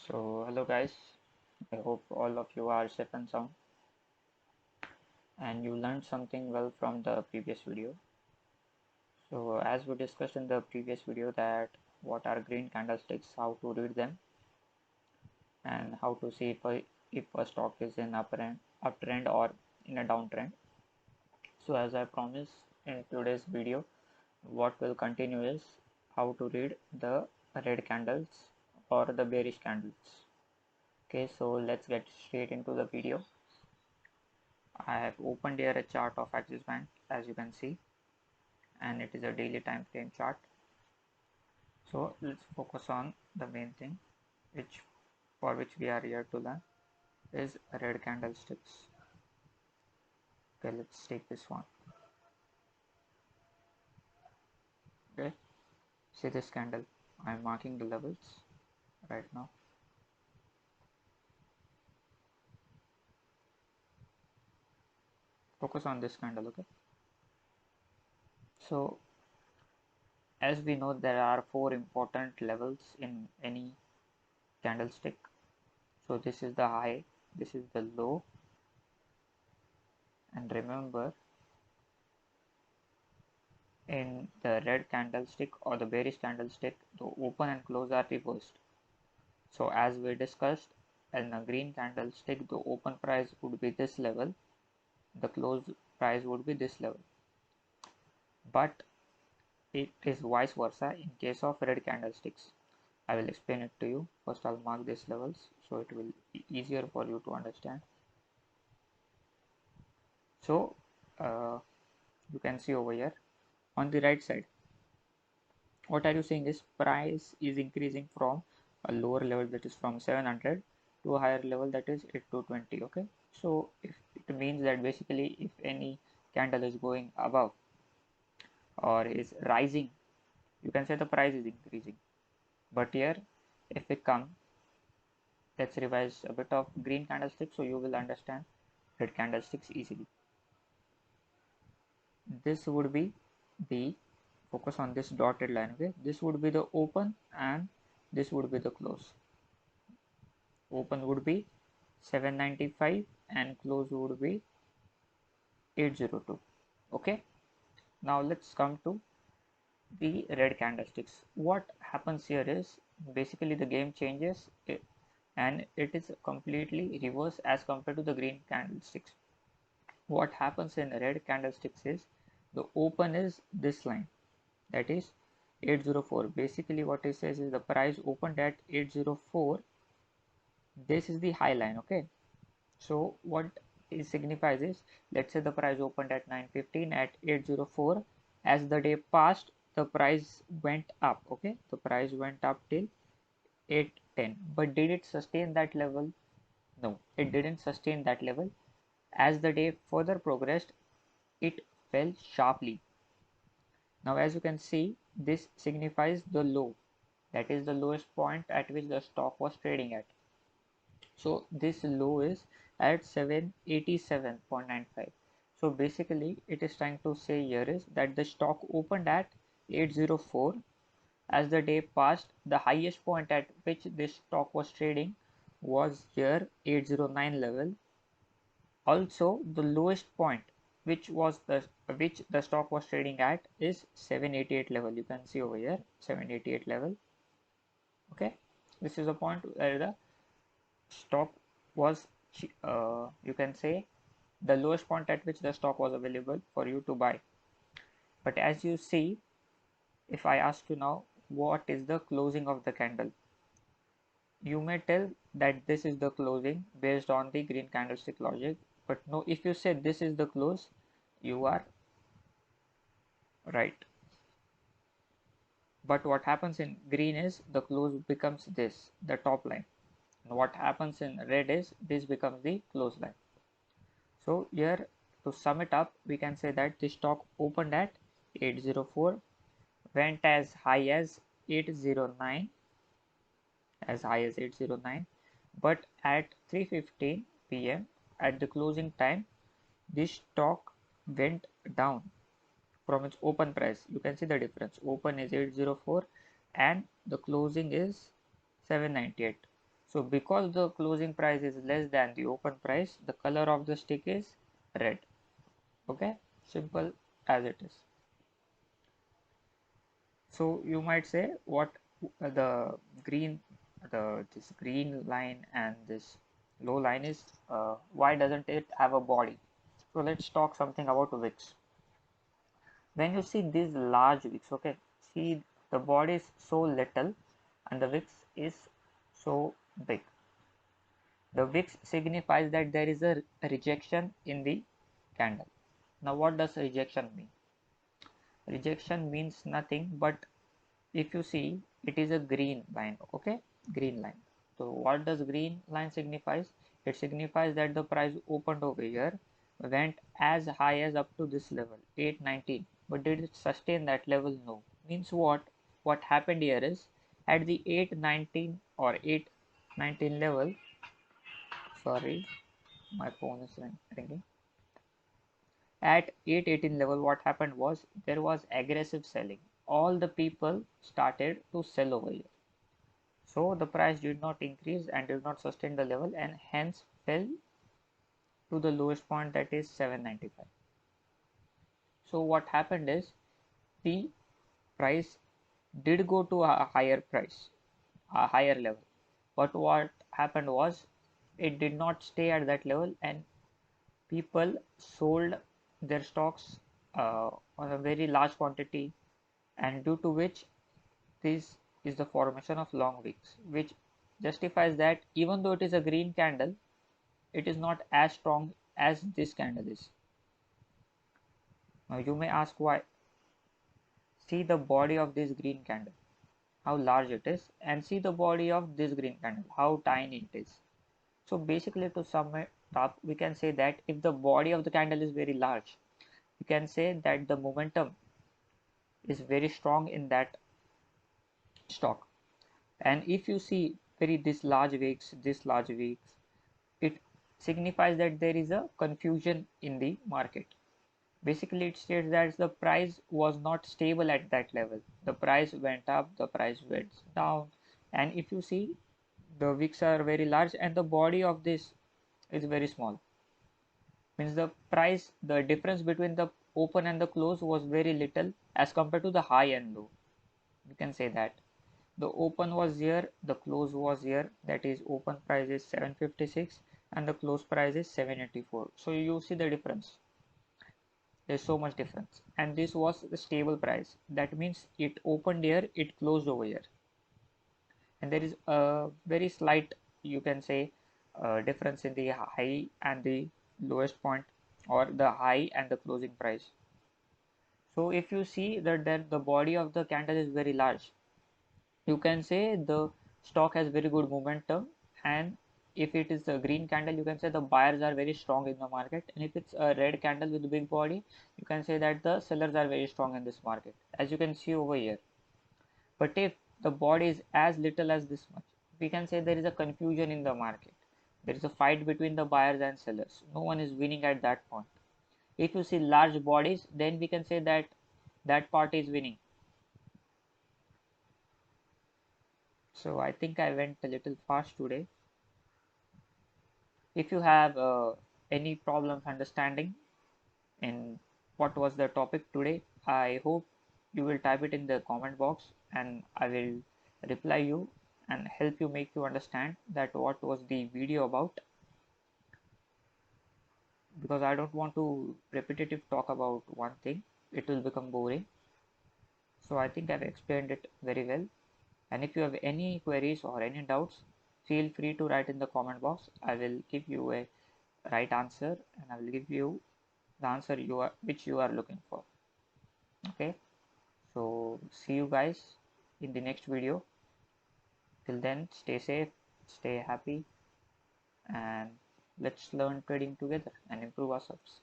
So hello guys, I hope all of you are safe and sound and you learned something well from the previous video. So as we discussed in the previous video that what are green candlesticks, how to read them and how to see if a stock is in uptrend or in a downtrend. So as I promised in today's video, what will continue is how to read the red candles or the bearish candles. Okay, so let's get straight into the video. I have opened here a chart of Axis Bank as you can see, and it is a daily time frame chart. So let's focus on the main thing which for which we are here to learn is red candlesticks. Okay, let's take this one. Okay, see this candle. I'm marking the levels right now. Focus on this candle. Okay, so as we know there are 4 important levels in any candlestick. So this is the high, this is the low, and remember in the red candlestick or the bearish candlestick, the open and close are reversed. So as we discussed, in a green candlestick, the open price would be this level, the close price would be this level. But it is vice versa in case of red candlesticks. I will explain it to you. First I'll mark these levels so it will be easier for you to understand. So you can see over here on the right side, what are you saying is price is increasing from a lower level that is from 700 to a higher level that is 820. Okay, so if it means that basically if any candle is going above or is rising, you can say the price is increasing. But here if we come, let's revise a bit of green candlesticks so you will understand red candlesticks easily. This would be the focus on this dotted line. Okay, this would be the open and this would be the close. Open would be 795 and close would be 802. Okay, now let's come to the red candlesticks. What happens here is basically the game changes and it is completely reverse as compared to the green candlesticks. What happens in red candlesticks is the open is this line, that is 804. Basically what it says is the price opened at 804. This is the high line. Okay, so what it signifies is, let's say the price opened at 915 at 804. As the day passed, the price went up. Okay, the price went up till 810. But did it sustain that level? No, it didn't sustain that level. As the day further progressed, it fell sharply. Now as you can see, this signifies the low, that is the lowest point at which the stock was trading at. So this low is at 787.95. So basically it is trying to say here is that the stock opened at 804. As the day passed, the highest point at which this stock was trading was here 809 level. Also the lowest point which the stock was trading at is 788 level. You can see over here 788 level. Okay, this is a point where the stock was you can say the lowest point at which the stock was available for you to buy. But as you see, if I ask you now what is the closing of the candle, you may tell that this is the closing based on the green candlestick logic. But no, if you say this is the close, you are right. But what happens in green is the close becomes this, the top line. And what happens in red is this becomes the close line. So here to sum it up, we can say that the stock opened at 804, went as high as 809, but at 3:15 p.m. at the closing time, this stock went down from its open price. You can see the difference. Open is 804 and the closing is 798. So because the closing price is less than the open price, the color of the stick is red. Okay, simple as it is. So you might say, what the green, this green line and this low line is, why doesn't it have a body? So let's talk something about wicks. When you see these large wicks, okay, see the body is so little and the wicks is so big. The wicks signifies that there is a rejection in the candle. Now what does rejection mean? Rejection means nothing, but if you see, it is a green line. Okay, green line. So what does green line signifies? It signifies that the price opened over here, went as high as up to this level 819, but did it sustain that level? No. Means what happened here is, at the 819 or 819 level, sorry, my phone is ringing. At 818 level, what happened was, there was aggressive selling. All the people started to sell over here. So the price did not increase and did not sustain the level, and hence fell to the lowest point, that is 795. So what happened is, the price did go to a higher price, a higher level. But what happened was, it did not stay at that level, and people sold their stocks on a very large quantity, and due to which this is the formation of long wicks, which justifies that even though it is a green candle, it is not as strong as this candle is. Now you may ask why. See the body of this green candle, how large it is, and see the body of this green candle, how tiny it is. So basically, to sum it up, we can say that if the body of the candle is very large, we can say that the momentum is very strong in that stock. And if you see very this large wicks, it signifies that there is a confusion in the market. Basically, it states that the price was not stable at that level. The price went up, the price went down, and if you see, the wicks are very large and the body of this is very small. Means the price, the difference between the open and the close was very little as compared to the high and low. You can say that the open was here, the close was here, that is open price is 756 and the close price is 784. So you see the difference, there's so much difference, and this was the stable price. That means it opened here, it closed over here, and there is a very slight, you can say, difference in the high and the lowest point, or the high and the closing price. So if you see that the body of the candle is very large, you can say the stock has very good momentum. And if it is a green candle, you can say the buyers are very strong in the market, and if it's a red candle with a big body, you can say that the sellers are very strong in this market, as you can see over here. But if the body is as little as this much, we can say there is a confusion in the market, there is a fight between the buyers and sellers, no one is winning at that point. If you see large bodies, then we can say that that party is winning. So I think I went a little fast today. If you have any problems understanding in what was the topic today, I hope you will type it in the comment box, and I will reply you and help you make you understand that what was the video about, because I don't want to repetitive talk about one thing, it will become boring. So I think I've explained it very well, and if you have any queries or any doubts, feel free to write in the comment box. I will give you a right answer, and I will give you the answer which you are looking for. Okay, so see you guys in the next video. Till then, stay safe, stay happy, and let's learn trading together and improve ourselves.